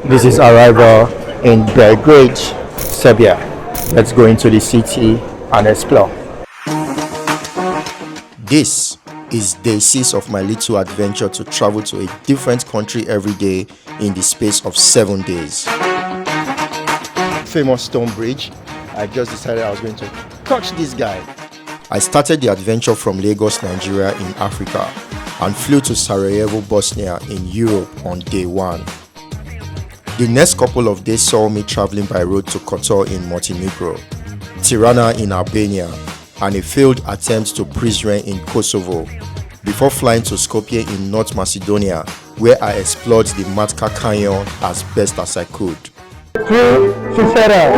This is arrival in Belgrade, Serbia. Let's go into the city and explore. This is day 6 of my little adventure to travel to a different country every day in the space of 7 days. Famous stone bridge. I just decided I was going to touch this guy. I started the adventure from Lagos, Nigeria in Africa and flew to Sarajevo, Bosnia in Europe on day 1. The next couple of days saw me traveling by road to Kotor in Montenegro, Tirana in Albania, and a failed attempt to Prizren in Kosovo, before flying to Skopje in North Macedonia, where I explored the Matka Canyon as best as I could. Tri Sisera.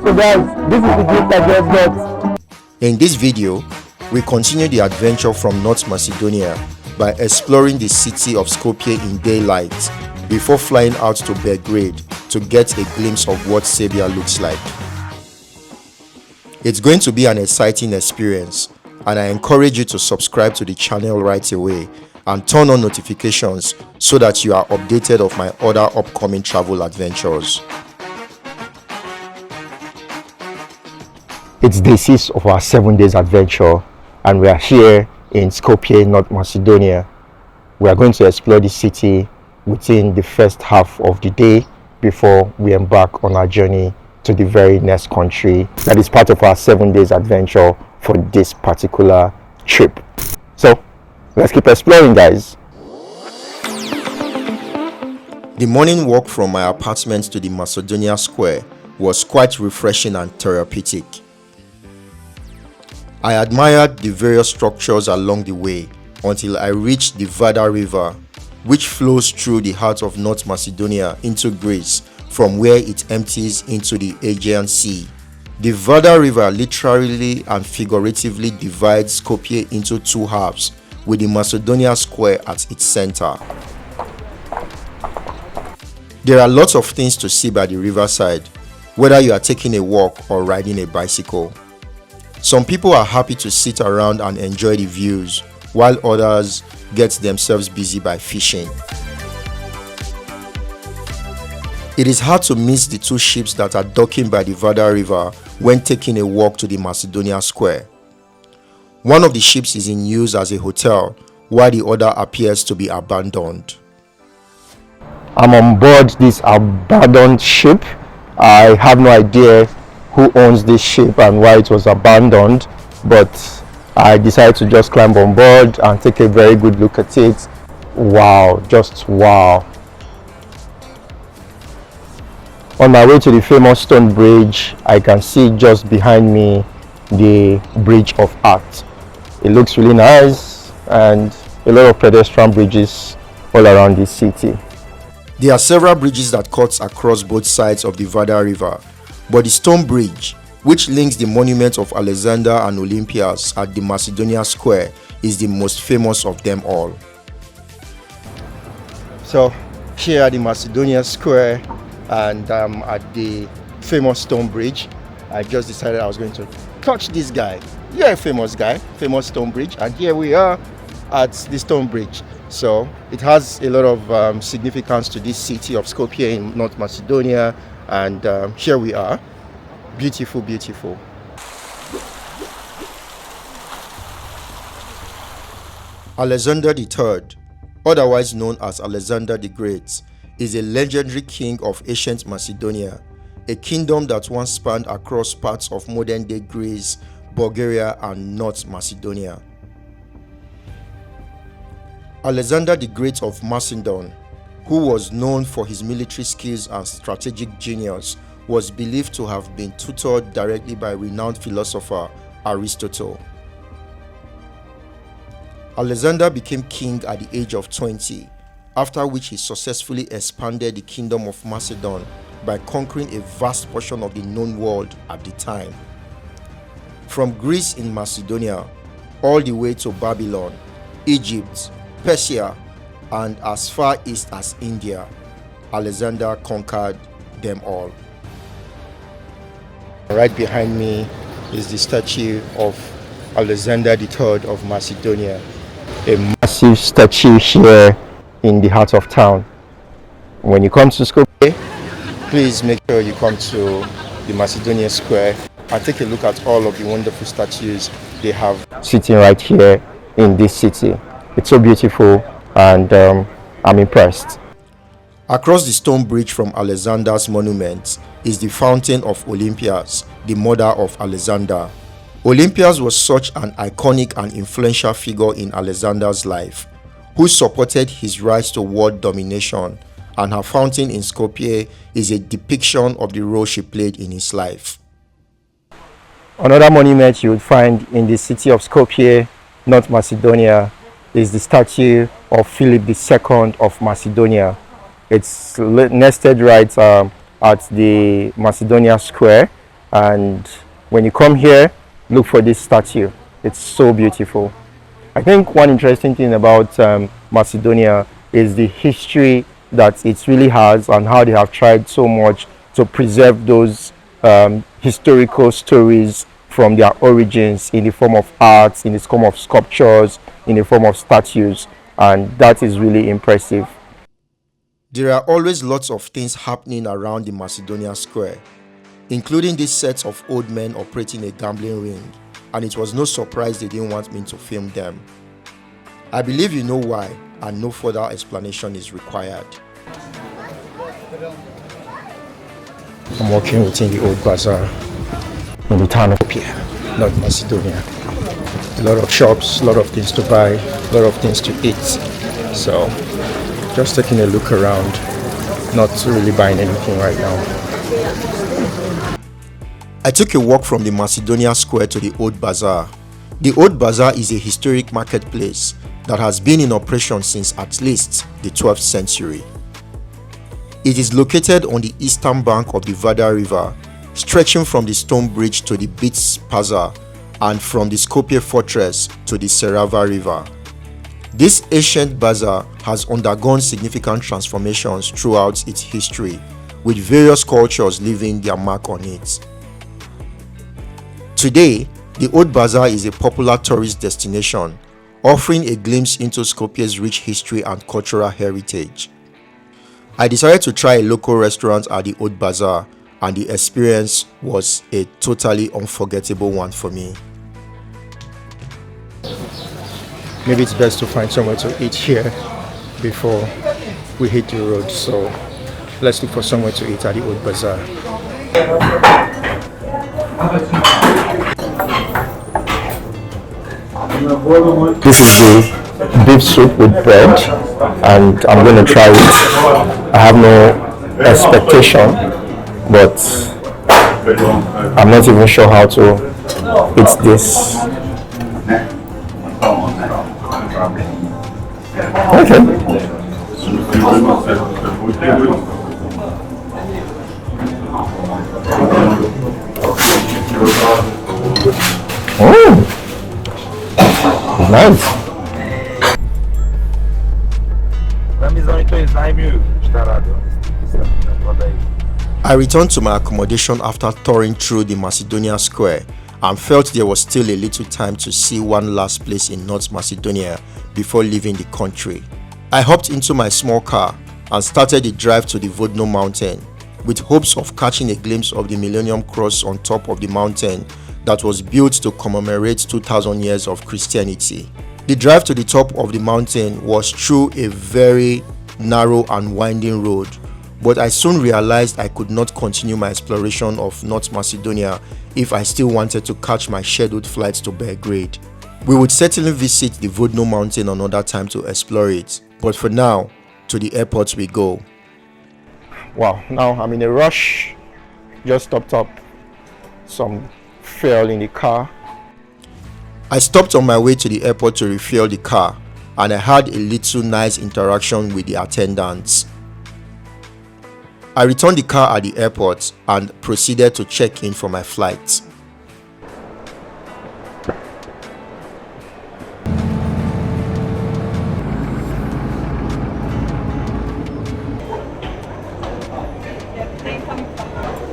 So guys, this is the gift I just got. In this video, we continue the adventure from North Macedonia by exploring the city of Skopje in daylight, before flying out to Belgrade to get a glimpse of what Serbia looks like. It's going to be an exciting experience, and I encourage you to subscribe to the channel right away and turn on notifications so that you are updated of my other upcoming travel adventures. It's day 6 of our 7 days adventure, and we are here in Skopje, North Macedonia. We are going to explore the city within the first half of the day before we embark on our journey to the very next country that is part of our 7 days adventure for this particular trip. So let's keep exploring, guys. The morning walk from my apartment to the Macedonia Square was quite refreshing and therapeutic. I admired the various structures along the way until I reached the Vardar River, which flows through the heart of North Macedonia into Greece, from where it empties into the Aegean Sea. The Vardar River literally and figuratively divides Skopje into 2 halves, with the Macedonia Square at its center. There are lots of things to see by the riverside, whether you are taking a walk or riding a bicycle. Some people are happy to sit around and enjoy the views, while others get themselves busy by fishing. It is hard to miss the 2 ships that are docking by the Vardar River when taking a walk to the Macedonia Square. One of the ships is in use as a hotel, while the other appears to be abandoned. I'm on board this abandoned ship. I have no idea who owns this ship and why it was abandoned, but I decided to just climb on board and take a very good look at it. Wow, just wow. On my way to the famous stone bridge, I can see just behind me the Bridge of Art. It looks really nice, and a lot of pedestrian bridges all around this city. There are several bridges that cut across both sides of the Vardar River, but the stone bridge, which links the monument of Alexander and Olympias at the Macedonia Square, is the most famous of them all. So here at the Macedonia Square, and at the famous stone bridge, I just decided I was going to touch this guy. Yeah, famous guy, famous stone bridge, and here we are at the stone bridge. So it has a lot of significance to this city of Skopje in North Macedonia, and here we are. Beautiful, beautiful. Alexander III, otherwise known as Alexander the Great, is a legendary king of ancient Macedonia, a kingdom that once spanned across parts of modern-day Greece, Bulgaria, and North Macedonia. Alexander the Great of Macedon, who was known for his military skills and strategic genius, was believed to have been tutored directly by renowned philosopher Aristotle. Alexander became king at the age of 20, after which he successfully expanded the kingdom of Macedon by conquering a vast portion of the known world at the time. From Greece in Macedonia all the way to Babylon, Egypt, Persia, and as far east as India, Alexander conquered them all. Right behind me is the statue of Alexander III of Macedonia, a massive statue here in the heart of town. When you come to Skopje, Please make sure you come to the Macedonia Square and take a look at all of the wonderful statues they have sitting right here in this city. It's so beautiful, and I'm impressed. Across the stone bridge from Alexander's monument is the fountain of Olympias, the mother of Alexander. Olympias was such an iconic and influential figure in Alexander's life, who supported his rise to world domination, and her fountain in Skopje is a depiction of the role she played in his life. Another monument you would find in the city of Skopje, North Macedonia, is the statue of Philip II of Macedonia. It's nested right at the Macedonia Square, and when you come here, look for this statue. It's so beautiful. I think one interesting thing about Macedonia is the history that it really has, and how they have tried so much to preserve those historical stories from their origins in the form of arts, in the form of sculptures, in the form of statues, and that is really impressive. There are always lots of things happening around the Macedonia Square, including these sets of old men operating a gambling ring, and it was no surprise they didn't want me to film them. I believe you know why, and no further explanation is required. I'm walking within the old bazaar in the town of Skopje, North Macedonia. A lot of shops, a lot of things to buy, a lot of things to eat. So, just taking a look around, not really buying anything right now. I took a walk from the Macedonia Square to the Old Bazaar. The Old Bazaar is a historic marketplace that has been in operation since at least the 12th century. It is located on the eastern bank of the Vardar River, stretching from the stone bridge to the beach Bazaar and from the Skopje fortress to the Serava River. This ancient bazaar has undergone significant transformations throughout its history, with various cultures leaving their mark on it. Today, the Old Bazaar is a popular tourist destination, offering a glimpse into Skopje's rich history and cultural heritage. I decided to try a local restaurant at the Old Bazaar, and the experience was a totally unforgettable one for me. Maybe it's best to find somewhere to eat here before we hit the road, so let's look for somewhere to eat at the Old Bazaar. This is the beef soup with bread, and I'm going to try it. I have no expectation, but I'm not even sure how to eat this. Okay. Oh. Nice. I returned to my accommodation after touring through the Macedonia Square and felt there was still a little time to see one last place in North Macedonia before leaving the country. I hopped into my small car and started the drive to the Vodno mountain, with hopes of catching a glimpse of the Millennium cross on top of the mountain that was built to commemorate 2,000 years of Christianity. The drive to the top of the mountain was through a very narrow and winding road, but I soon realized I could not continue my exploration of North Macedonia if I still wanted to catch my scheduled flight to Belgrade. We would certainly visit the Vodno mountain another time to explore it, but for now, to the airport we go. Wow, now I'm in a rush. Just topped up some fuel in the car. I stopped on my way to the airport to refuel the car, and I had a little nice interaction with the attendants. I returned the car at the airport and proceeded to check in for my flight.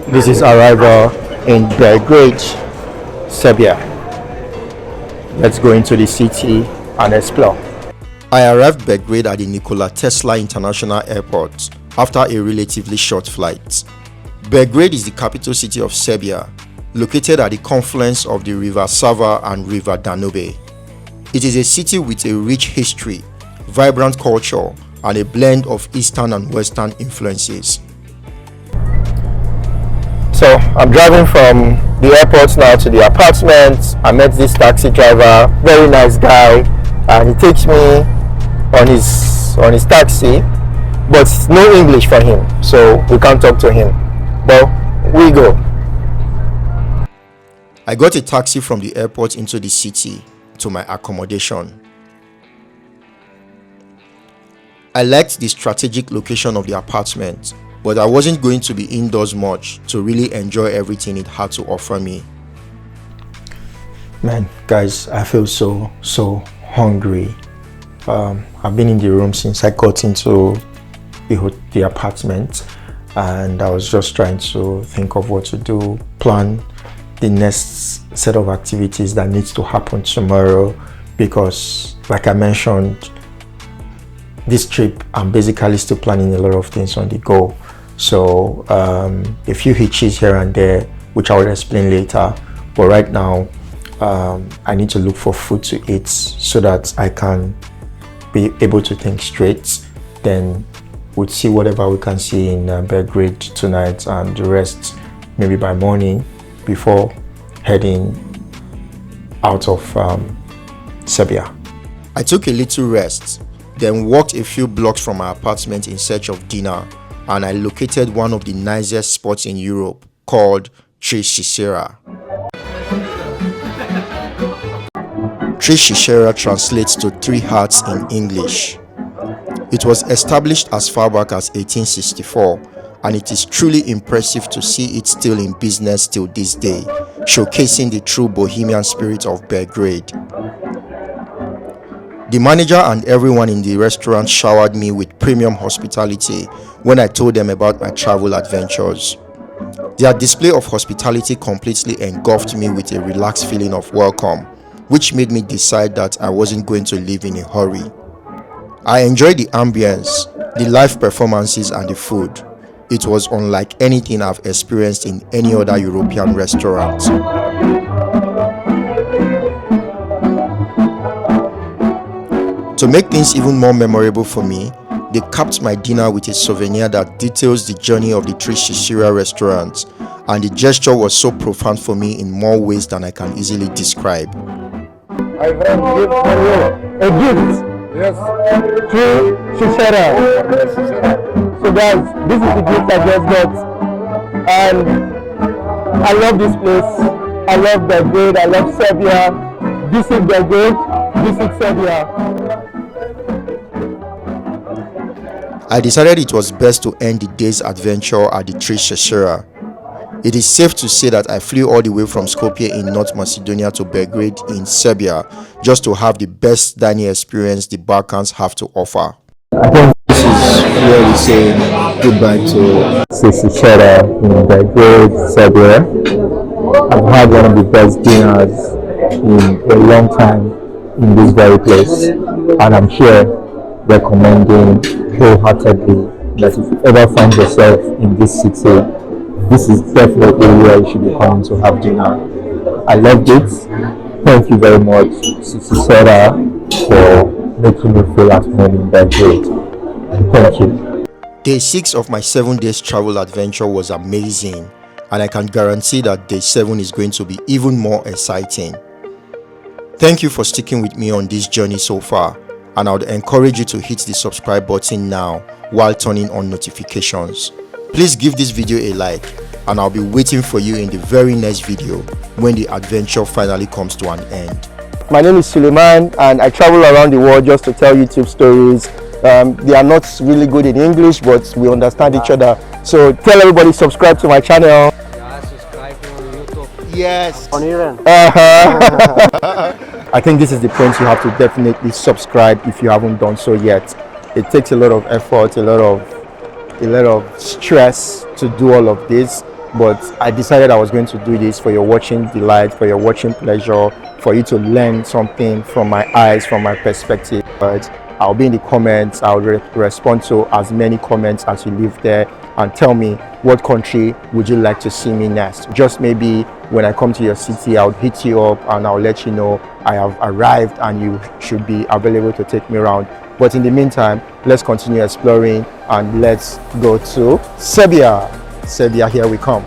This is arrival in Belgrade, Serbia. Let's go into the city and explore. I arrived Belgrade at the Nikola Tesla International Airport after a relatively short flight. Belgrade is the capital city of Serbia, located at the confluence of the River Sava and River Danube. It is a city with a rich history, vibrant culture, and a blend of Eastern and Western influences. So I'm driving from the airport now to the apartment. I met this taxi driver, very nice guy, and he takes me on his taxi, but no English for him, so we can't talk to him. But we go. I got a taxi from the airport into the city to my accommodation. I liked the strategic location of the apartment, but I wasn't going to be indoors much to really enjoy everything it had to offer me. Man, guys, I feel so hungry. I've been in the room since I got into the apartment, and I was just trying to think of what to do, plan the next set of activities that needs to happen tomorrow, because like I mentioned, this trip I'm basically still planning a lot of things on the go. So a few hitches here and there, which I will explain later, but right now I need to look for food to eat so that I can be able to think straight. Then we'll see whatever we can see in Belgrade tonight, and the rest maybe by morning before heading out of Serbia. I took a little rest, then walked a few blocks from my apartment in search of dinner, and I located one of the nicest spots in Europe called Tri Sisera. Tri Sisera translates to three hearts in English. It was established as far back as 1864, and it is truly impressive to see it still in business till this day, showcasing the true bohemian spirit of Belgrade. The manager and everyone in the restaurant showered me with premium hospitality when I told them about my travel adventures. Their display of hospitality completely engulfed me with a relaxed feeling of welcome, which made me decide that I wasn't going to leave in a hurry. I enjoyed the ambience, the live performances, and the food. It was unlike anything I've experienced in any other European restaurant. To make things even more memorable for me, they capped my dinner with a souvenir that details the journey of the Tri Sisera restaurant, and the gesture was so profound for me in more ways than I can easily describe. I have a gift for you. A gift? Yes. Tri Sisera. So guys, this is the gift I just got, and I love this place. I love Belgrade. I love Serbia. Visit Belgrade. Visit Serbia. I decided it was best to end the day's adventure at the Tri Sisera. It is safe to say that I flew all the way from Skopje in North Macedonia to Belgrade in Serbia just to have the best dining experience the Balkans have to offer. I think this is where we say goodbye to Tri Sisera in Belgrade, Serbia. I've had one of the best dinners in a long time in this very place, and I'm here recommending wholeheartedly that if you ever find yourself in this city, this is definitely where you should be coming to have dinner. I loved it. Thank you very much, Tri Sisera, for making me feel at home in Belgrade. Thank you. Day 6 of my 7 days travel adventure was amazing, and I can guarantee that day 7 is going to be even more exciting. Thank you for sticking with me on this journey so far, and I would encourage you to hit the subscribe button now while turning on notifications. Please give this video a like, and I'll be waiting for you in the very next video when the adventure finally comes to an end. My name is Suleiman, and I travel around the world just to tell YouTube stories. They are not really good in English, but we understand each other. So tell everybody, subscribe to my channel. Yeah, subscribe to YouTube. Yes. On Iran. I think this is the point. You have to definitely subscribe if you haven't done so yet. It takes a lot of effort, a lot of stress to do all of this, but I decided I was going to do this for your watching delight, for your watching pleasure, for you to learn something from my eyes, from my perspective. But I'll be in the comments. I'll respond to as many comments as you leave there, and tell me what country would you like to see me next. Just maybe when I come to your city, I'll hit you up and I'll let you know I have arrived and you should be available to take me around. But in the meantime, let's continue exploring and let's go to Serbia. Serbia, here we come.